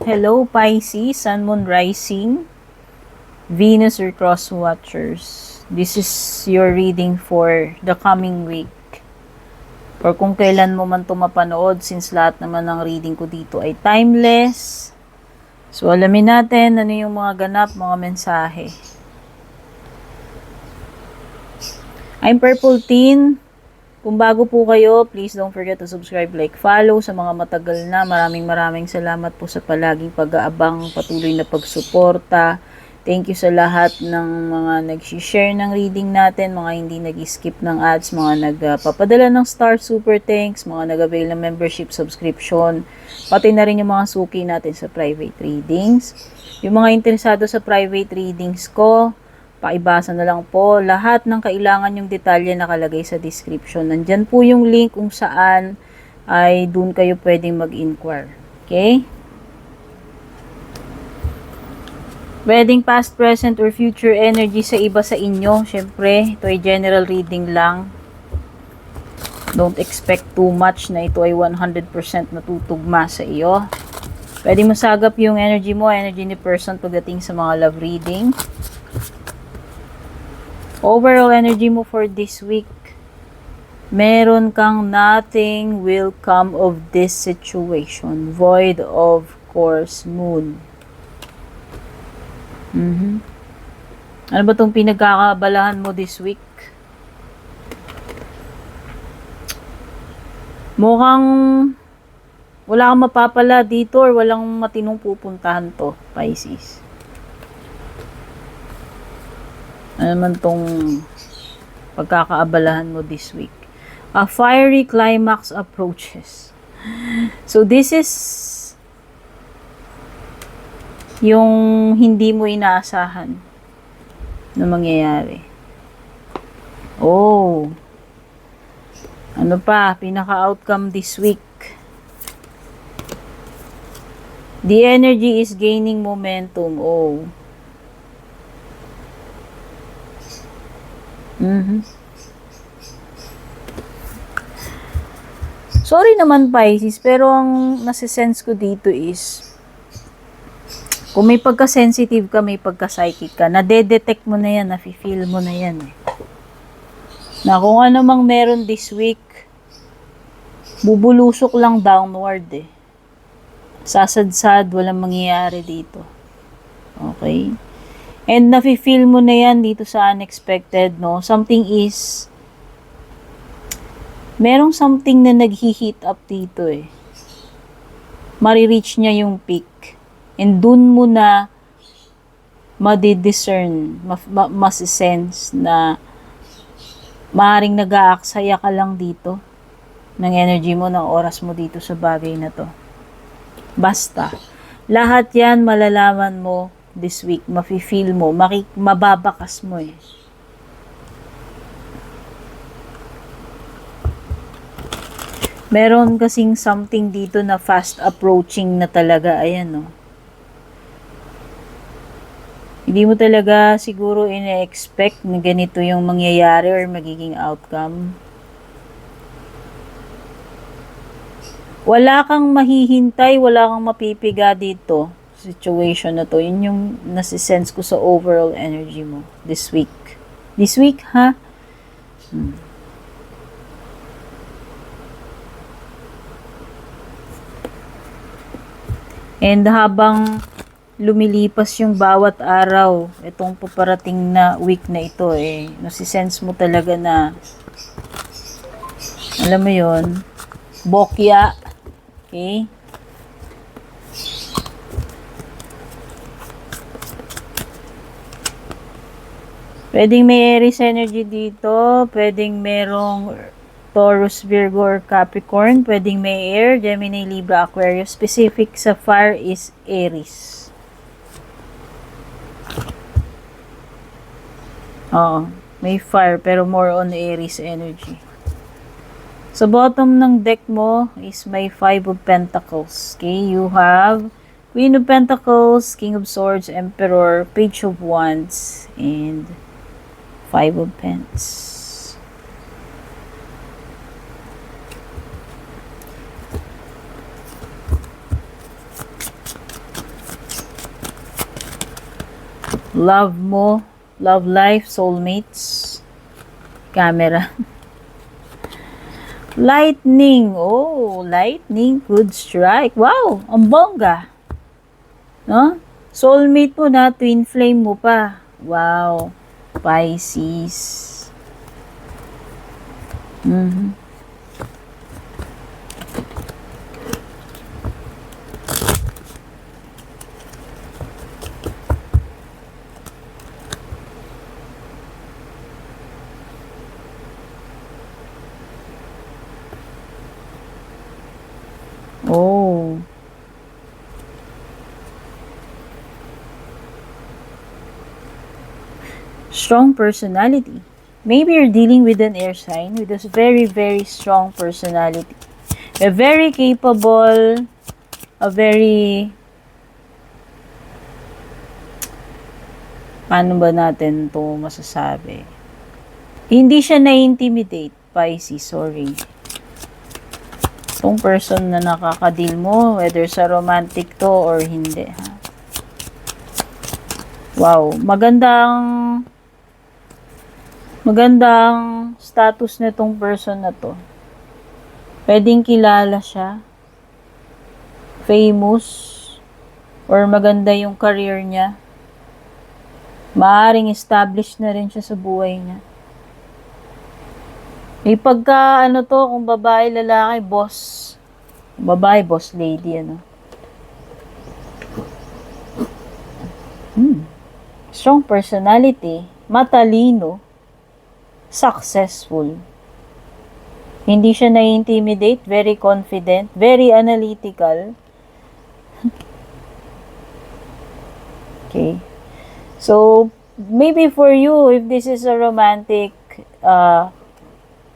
Hello Pisces, Sun, Moon, Rising, Venus or Cross Watchers. This is your reading for the coming week. Or kung kailan mo man ito mapanood, since lahat naman ng reading ko dito ay timeless. So alamin natin ano yung mga ganap, mga mensahe. I'm Purple Teen. Kung bago po kayo, please don't forget to subscribe, like, follow. Sa mga matagal na, maraming salamat po sa palaging pag-aabang, patuloy na pagsuporta. Thank you sa lahat ng mga nag-share ng reading natin, mga hindi nag-skip ng ads, mga nagpapadala ng star super thanks, mga nag-avail ng membership subscription, pati na rin yung mga suki natin sa private readings. Yung mga interesado sa private readings ko, paibasa na lang po. Lahat ng kailangan yung detalye nakalagay sa description. Nandyan po yung link kung saan ay dun kayo pwedeng mag-inquire. Okay? Pwedeng past, present, or future energy sa iba sa inyo. Siyempre, ito ay general reading lang. Don't expect too much na ito ay 100% natutugma sa iyo. Pwedeng masagap yung energy mo, energy ni person pagdating sa mga love reading. Overall energy mo for this week, meron kang nothing will come of this situation. Void of course, moon. Ano ba itong pinagkakabalahan mo this week? Mukhang wala kang mapapala dito or walang matinong pupuntahan to, Pisces. Ano naman tong pagkakaabalahan mo this week? A fiery climax approaches. So this is yung hindi mo inaasahan na mangyayari. Oh. Ano pa? Pinaka-outcome this week. The energy is gaining momentum. Oh. Sorry naman Pisces, pero ang nasisense ko dito is kung may pagka-sensitive ka, may pagka-psychic ka, nade-detect mo na yan, nafe-feel mo na yan. Na kung ano mang meron this week, bubulusok lang downward eh. Sasadsad, walang mangyayari dito. Okay? And nafe-feel mo na yan dito sa unexpected, no? Something is, merong something na nag-heat up dito eh. Marireach niya yung peak. And dun mo na madi-discern, masisense na maaaring nag-aaksaya ka lang dito ng energy mo, ng oras mo dito sa bagay na to. Basta, lahat yan malalaman mo this week, mafe-feel mo, mababakas mo eh. Meron kasing something dito na fast approaching na talaga, ayan no. Hindi mo talaga siguro ina-expect na ganito yung mangyayari or magiging outcome. Wala kang mahihintay, wala kang mapipiga dito. Situation na to, yun yung nasisense ko sa overall energy mo this week. This week, ha? And habang lumilipas yung bawat araw, itong paparating na week na ito, eh, nasisense mo talaga na, alam mo yun, bokya, okay? Pwedeng may Aries energy dito, pwedeng merong Taurus, Virgo, or Capricorn, pwedeng may Air, Gemini, Libra, Aquarius. Specific sa fire is Aries. Oo, may fire pero more on Aries energy. Sa bottom ng deck mo is may 5 of Pentacles. Okay, you have Queen of Pentacles, King of Swords, Emperor, Page of Wands, and 5 of Pentacles. Love mo, love life, soulmates, camera. Lightning. Oh, lightning could strike. Wow, ang bongga. No? Soulmate mo na, twin flame mo pa. Wow. Pisces. Mhm. Oh. Strong personality. Maybe you're dealing with an air sign with a very, very strong personality. A very capable, a very, paano ba natin to masasabi? Hindi siya na-intimidate, Pisces, sorry. Itong person na nakaka-deal mo, whether sa romantic to or hindi, ha? Wow, magandang status nitong person na to. Pwedeng kilala siya, famous, or maganda yung career niya. Maaring established na rin siya sa buhay niya. May pagka, ano to, kung babae, lalaki, boss. Babae, boss lady, ano. Strong personality, matalino, successful. Hindi siya na-intimidate, very confident, very analytical. Okay. So, maybe for you, if this is a romantic,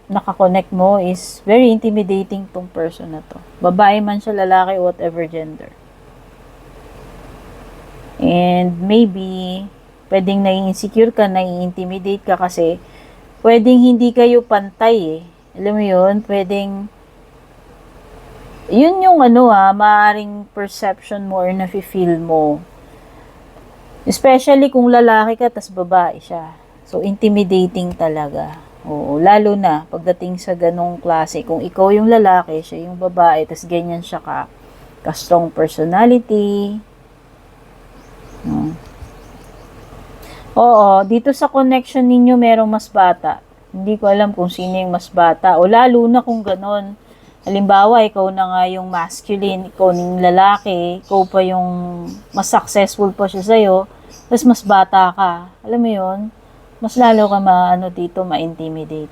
nakakonect mo, is very intimidating tong person na to. Babae man siya, lalaki, whatever gender. And maybe, pwedeng nai-insecure ka, nai-intimidate ka kasi pwedeng hindi kayo pantay eh. Alam mo yun, pwedeng yun yung maaring perception mo or nafe-feel mo. Especially kung lalaki ka tas babae siya. So, intimidating talaga. Oo, lalo na pagdating sa ganong klase. Kung ikaw yung lalaki, siya yung babae, tas ganyan siya ka-strong personality. Oo, dito sa connection ninyo merong mas bata. Hindi ko alam kung sino yung mas bata. O lalo na kung ganon. Halimbawa, ikaw na nga yung masculine, ikaw yung lalaki, ikaw pa yung mas successful pa siya sa'yo, tapos mas bata ka. Alam mo yun? Mas lalo ka dito, ma-intimidate.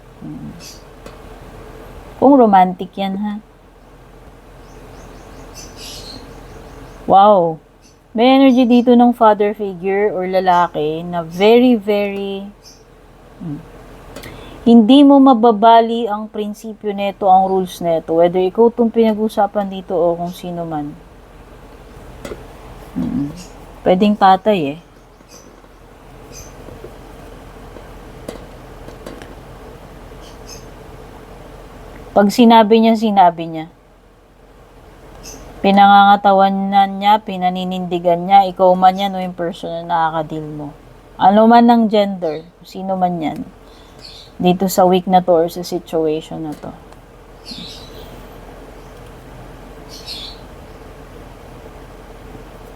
Kung romantic yan, ha? Wow! May energy dito ng father figure or lalaki na very, very hindi mo mababali ang prinsipyo neto, ang rules neto, whether ikaw itong pinag-usapan dito o kung sino man. Pwedeng tatay eh. Pag sinabi niya. Pinangangatawanan niya, pinaninindigan niya, ikaw man yan o yung person na nakaka-deal mo. Ano man ng gender, sino man yan. Dito sa week na to or sa situation na to.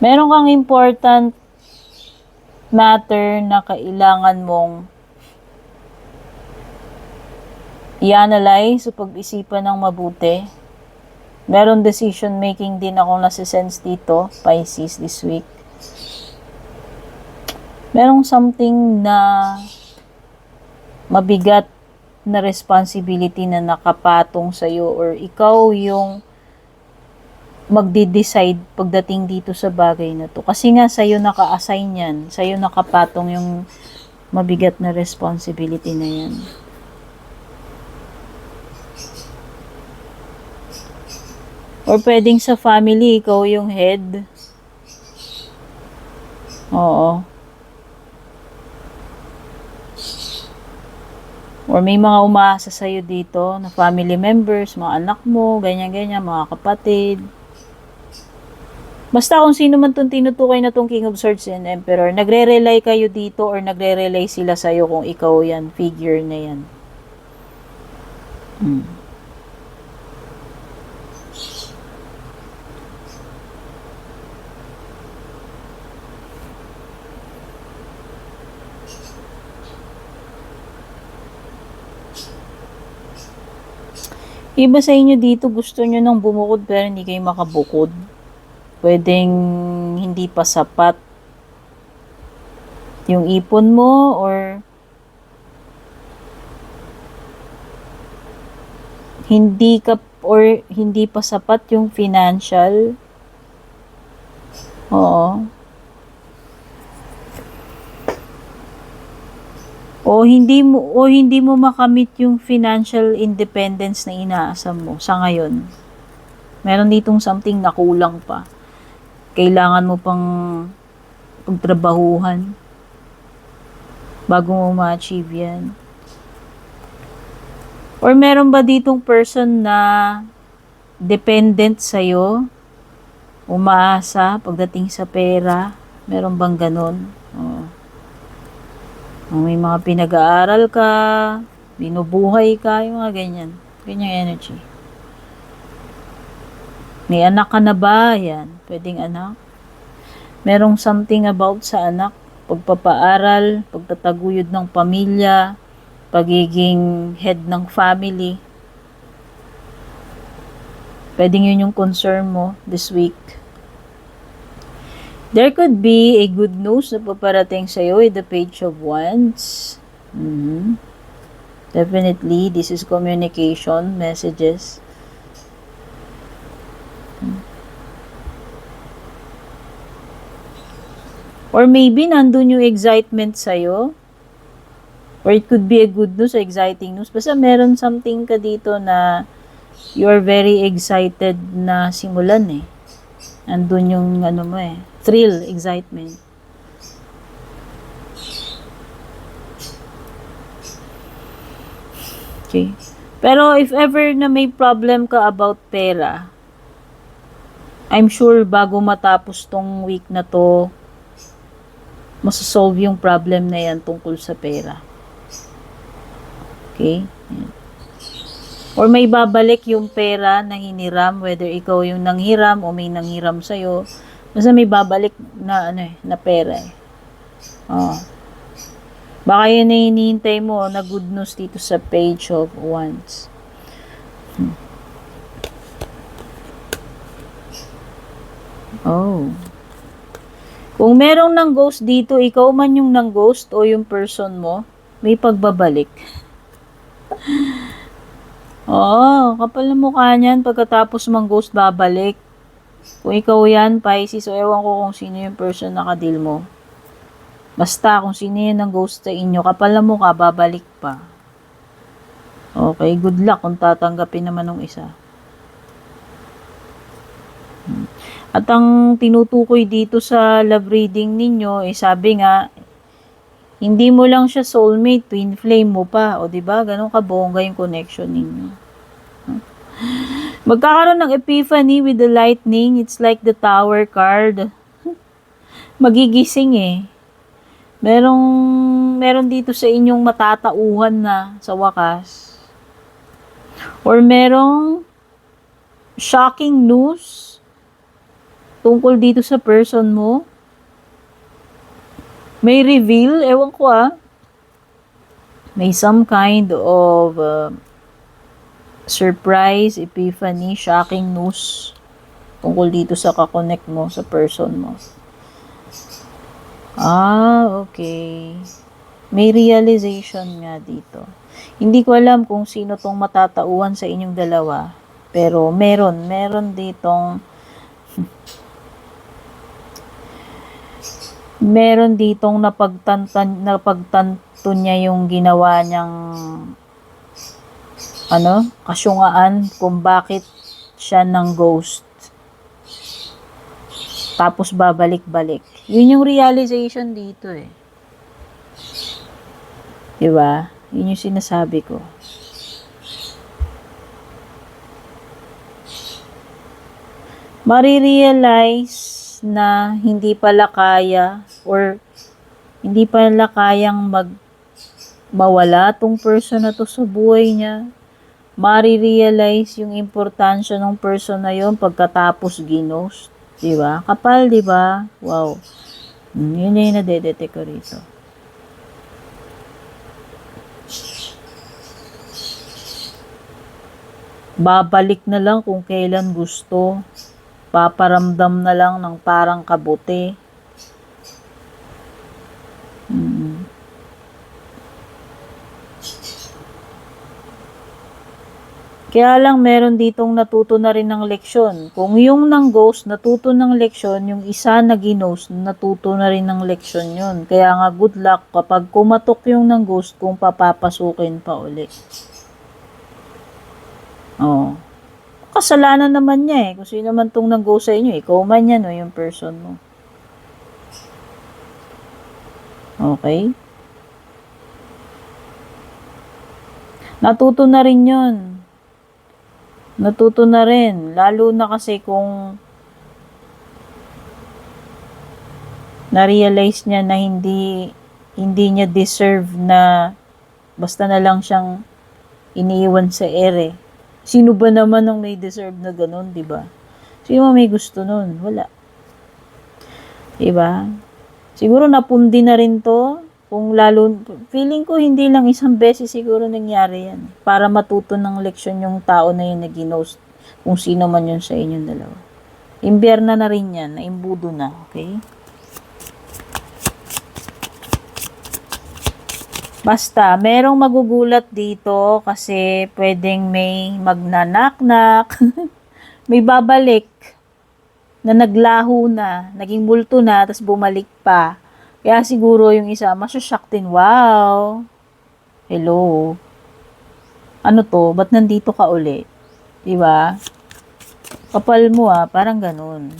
Meron kang important matter na kailangan mong i-analyze o pag-isipan ng mabuti. Meron decision making din akong nasisense dito, Pisces, this week. Merong something na mabigat na responsibility na nakapatong sa'yo or ikaw yung magde-decide pagdating dito sa bagay na to. Kasi nga sa'yo naka-assign yan, sa'yo nakapatong yung mabigat na responsibility na yan. Or pwedeng sa family, ikaw yung head. Oo. Or may mga umaasa sa'yo dito na family members, mga anak mo, ganyan-ganyan, mga kapatid. Basta kung sino man itong tinutukoy na itong King of Swords and Emperor, nagre-rely kayo dito or nagre-rely sila sa'yo kung ikaw yan, figure na yan. Iba sa inyo dito, gusto nyo nang bumukod pero hindi kayo makabukod. Pwedeng hindi pa sapat yung ipon mo or hindi pa sapat yung financial. Oo. O hindi mo makamit yung financial independence na inaasam mo sa ngayon. Meron ditong something na kulang pa. Kailangan mo pang pagtrabahuhan bago mo ma-achieve yan. Or meron ba ditong person na dependent sa'yo, umaasa pagdating sa pera? Meron bang ganun? Oo. May mga pinag-aaral ka, binubuhay ka, yung mga ganyan. Ganyang energy. May anak ka na ba? Yan. Pwedeng anak. Merong something about sa anak. Pagpapaaral, pagtataguyod ng pamilya, pagiging head ng family. Pwedeng yun yung concern mo this week. There could be a good news na paparating sa'yo with the Page of Wands. Definitely, this is communication, messages. Or maybe, nandun yung excitement sa'yo. Or it could be a good news, exciting news. Basta meron something ka dito na you're very excited na simulan eh. Andun yung ano mo eh. Thrill, excitement. Okay. Pero if ever na may problem ka about pera, I'm sure bago matapos tong week na to, masasolve yung problem na yan tungkol sa pera. Okay? Yan. Or may babalik yung pera na hiniram, whether ikaw yung nanghiram o may nanghiram sa'yo. Basta may babalik na na pera eh. Oh. Baka yun na hinihintay mo na good news dito sa Page of Wands. Oh. Kung merong nang ghost dito, ikaw man yung nang ghost o yung person mo, may pagbabalik. Oo, kapal na mukha niyan pagkatapos mang ghost babalik. Kung ikaw yan, Pisces, o ewan ko kung sino yung person na kadil mo. Basta, kung sino yun ang ghost sa inyo, kapal na mukha, babalik pa. Okay, good luck kung tatanggapin naman ng isa. At ang tinutukoy dito sa love reading ninyo, sabi nga, hindi mo lang siya soulmate, twin flame mo pa. O diba, ganun kabongga yung connection ninyo. Magkakaroon ng epiphany with the lightning. It's like the Tower card. Magigising eh. Meron dito sa inyong matatauhan na sa wakas. Or merong shocking news tungkol dito sa person mo. May reveal, ewan ko may some kind of surprise, epiphany, shocking news tungkol dito sa kakonect mo sa person mo. Okay. May realization nga dito. Hindi ko alam kung sino tong matatauhan sa inyong dalawa, pero meron ditong napagtanto niya yung ginawa niyang kasyungaan kung bakit siya ng ghost. Tapos babalik-balik. Yun yung realization dito eh. Diba? Yun yung sinasabi ko. Marirealize na hindi pala kaya or hindi pala kayang mawala tong person na to sa buhay niya. Marirealize yung importansya ng person na yon pagkatapos ginost. Diba? Kapal, diba? Wow. Yun na yung nadedetect ko rito. Babalik na lang kung kailan gusto. Paparamdam na lang ng parang kabuti. Kaya lang meron ditong natuto na rin ng leksyon. Kung yung ng ghost natuto ng leksyon, yung isa na ginost natuto na rin ng leksyon yun. Kaya nga good luck kapag kumatok yung ng ghost kung papapasukin pa uli. Oh. Kasalanan naman niya eh. Kung sino naman tong ng ghost sa inyo, ikaw man yan o yung person mo. Okay? Natuto na rin yun. Natuto na rin. Lalo na kasi kung na-realize niya na hindi niya deserve na basta na lang siyang iniiwan sa ere. Sino ba naman ang may deserve na ganun, di ba? Sino may gusto nun? Wala. Di ba? Siguro napundi na rin to. Kung lalo, feeling ko hindi lang isang beses siguro nangyari yan. Para matuto ng leksyon yung tao na yun na ginost. Kung sino man yun sa inyong dalawa. Imbierna na rin yan. Naimbudo na. Okay? Basta, merong magugulat dito kasi pwedeng may magnanaknak. May babalik na naglaho na, naging multo na, tapos bumalik pa. Kaya siguro yung isa, masushock din, wow, hello, ano to, ba't nandito ka uli? Diba? Kapal mo parang ganun.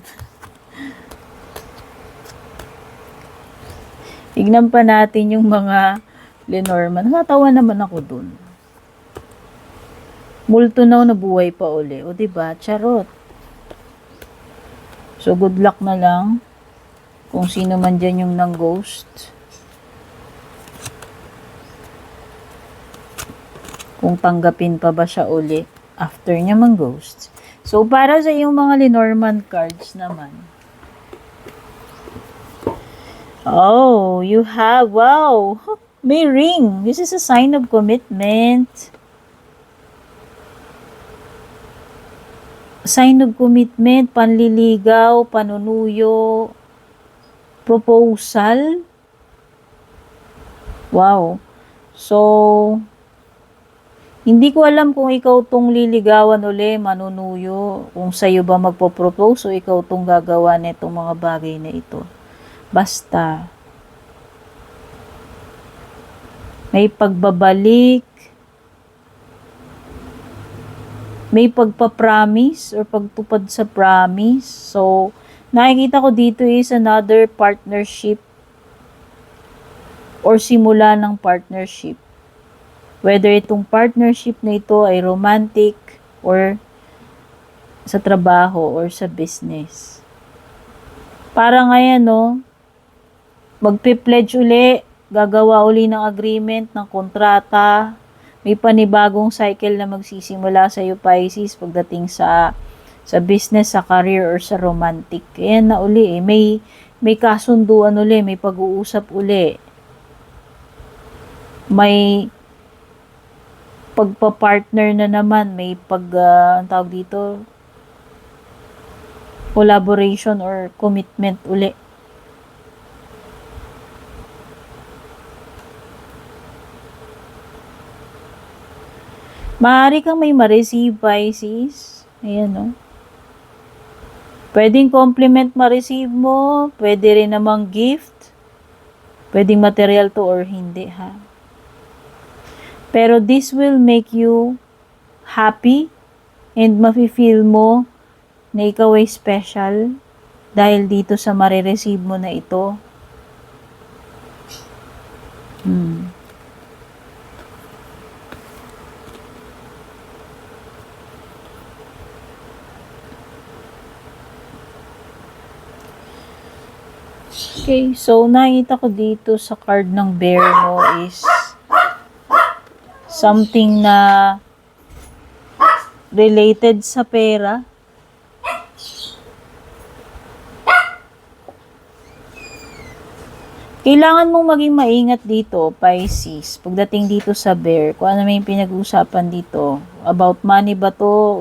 Tignan pa natin yung mga Lenormand. Natawa naman ako dun. Multo na buhay pa uli. O diba? Charot. So, good luck na lang. Kung sino man dyan yung ng ghost. Kung tanggapin pa ba siya uli after niya mang ghost. So, para sa yung mga Lenormand cards naman. Oh, you have, wow, may ring. This is a sign of commitment. Sign of commitment, panliligaw, panunuyo, proposal. Wow. So, hindi ko alam kung ikaw tong liligawan uli, manunuyo, kung sa'yo ba magpo-propose o ikaw tong gagawa nitong mga bagay na ito. Basta, may pagbabalik, may pagpapromise or pagtupad sa promise. So, nakikita ko dito is another partnership or simula ng partnership. Whether itong partnership na ito ay romantic or sa trabaho or sa business. Para ngayon, magpi-pledge uli, gagawa uli ng agreement, ng kontrata, may panibagong cycle na magsisimula sa iyo, Pisces, pagdating sa business, sa career, or sa romantic. Ayan na uli may kasunduan uli, may pag-uusap uli. May pagpa-partner na naman, may ang tawag dito, collaboration or commitment uli. Maaari kang may ma-receive, Pisces. Ayan, Pwedeng compliment ma-receive mo. Pwede rin namang gift. Pwedeng material to or hindi, ha. Pero this will make you happy and mafe-feel mo na ikaw ay special dahil dito sa marireceive mo na ito. Okay, so nakita ko dito sa card ng bear mo is something na related sa pera. Kailangan mong maging maingat dito, Pisces, pagdating dito sa bear. Kung ano may pinag-uusapan dito. About money ba to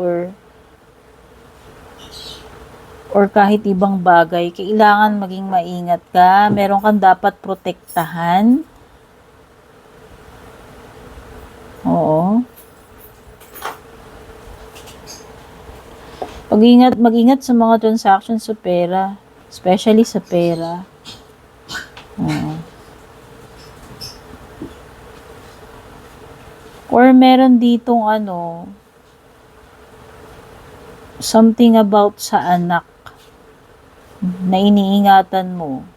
or kahit ibang bagay. Kailangan maging maingat ka. Meron kang dapat protektahan. Oo. Mag-ingat sa mga transactions sa pera. Especially sa pera. Or meron ditong something about sa anak na iniingatan mo.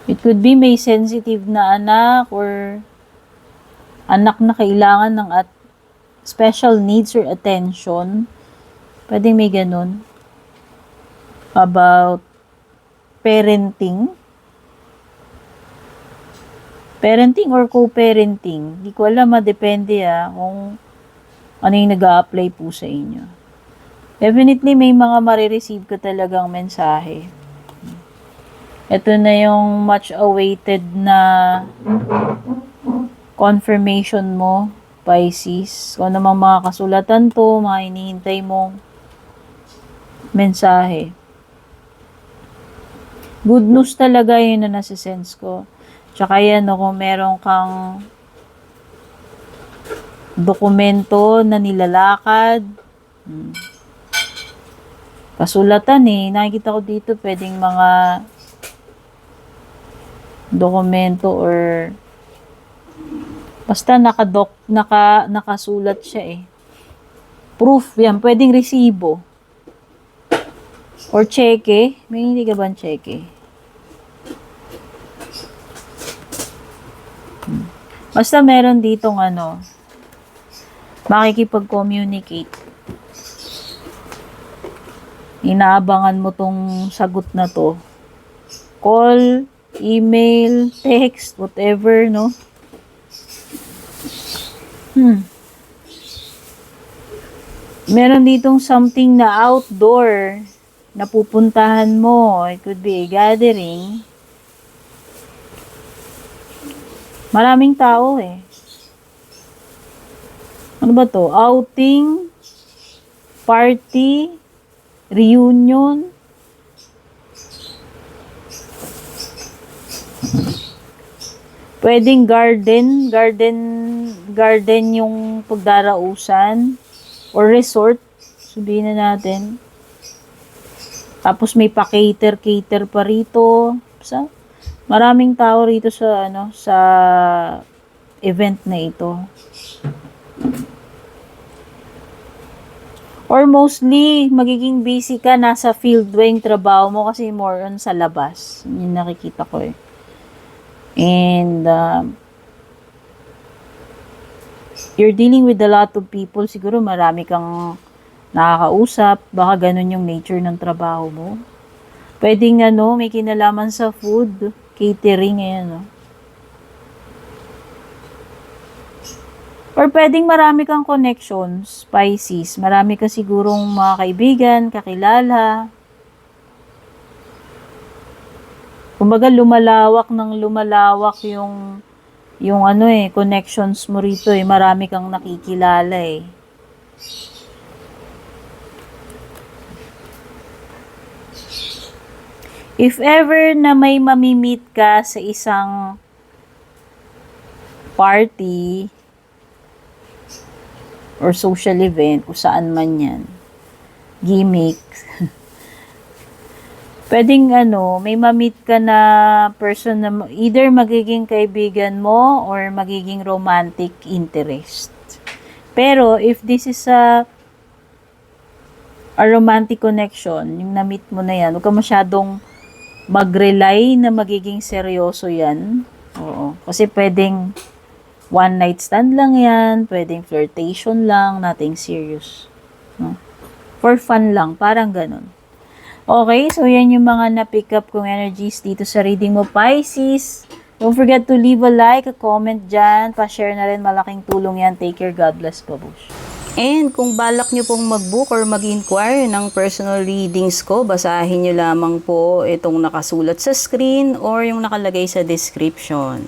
It could be may sensitive na anak or anak na kailangan ng special needs or attention. Pwedeng may ganun. About parenting. Parenting or co-parenting. Di ko alam, depende kung ano yung nag-a-apply po sa inyo. Definitely may mga marireceive ka talagang mensahe. Ito na yung much awaited na confirmation mo, Pisces. Kung ano mang mga kasulatan to, mga hinihintay mong mensahe. Good news talaga yun na nasa-sense ko. Tsaka yan, kung meron kang dokumento na nilalakad, kasulatan nakikita ko dito, pwedeng mga dokumento or basta nakasulat siya Proof yan, pwedeng resibo. Or cheque. May hindi ka ba cheque? Basta meron ditong makikipag-communicate. Inaabangan mo tong sagot na to. Call, email, text, whatever, no? Meron ditong something na outdoor na pupuntahan mo. It could be a gathering. Maraming tao Ano ba to? Outing, party, reunion. Pwedeng garden yung pagdarausan or resort, sabihin na natin. Tapos may pa-cater pa rito. Maraming tao rito sa sa event na ito. Or mostly magiging busy ka nasa field yung trabaho mo kasi more on sa labas. Yun nakikita ko And you're dealing with a lot of people. Siguro marami kang nakakausap. Baka ganun yung nature ng trabaho mo. Pwedeng may kinalaman sa food, catering, Or pwedeng marami kang connections, Pisces. Marami ka sigurong mga kaibigan, kakilala. Kumbaga lumalawak yung connections mo rito Marami kang nakikilala If ever na may mamimit ka sa isang party or social event, kung saan man yan, gimmick, pwedeng may mamit ka na person na either magiging kaibigan mo or magiging romantic interest. Pero if this is a romantic connection, yung na-meet mo na yan, huwag ka masyadong mag-rely na magiging seryoso yan. Oo. Kasi pwedeng one night stand lang yan, pwedeng flirtation lang, nothing serious. For fun lang, parang ganun. Okay, so yan yung mga na-pick up kong energies dito sa reading mo, Pisces. Don't forget to leave a like, a comment dyan, pa-share na rin, malaking tulong yan. Take care, God bless, babush. And kung balak nyo pong mag-book or mag-inquire ng personal readings ko, basahin nyo lamang po itong nakasulat sa screen or yung nakalagay sa description.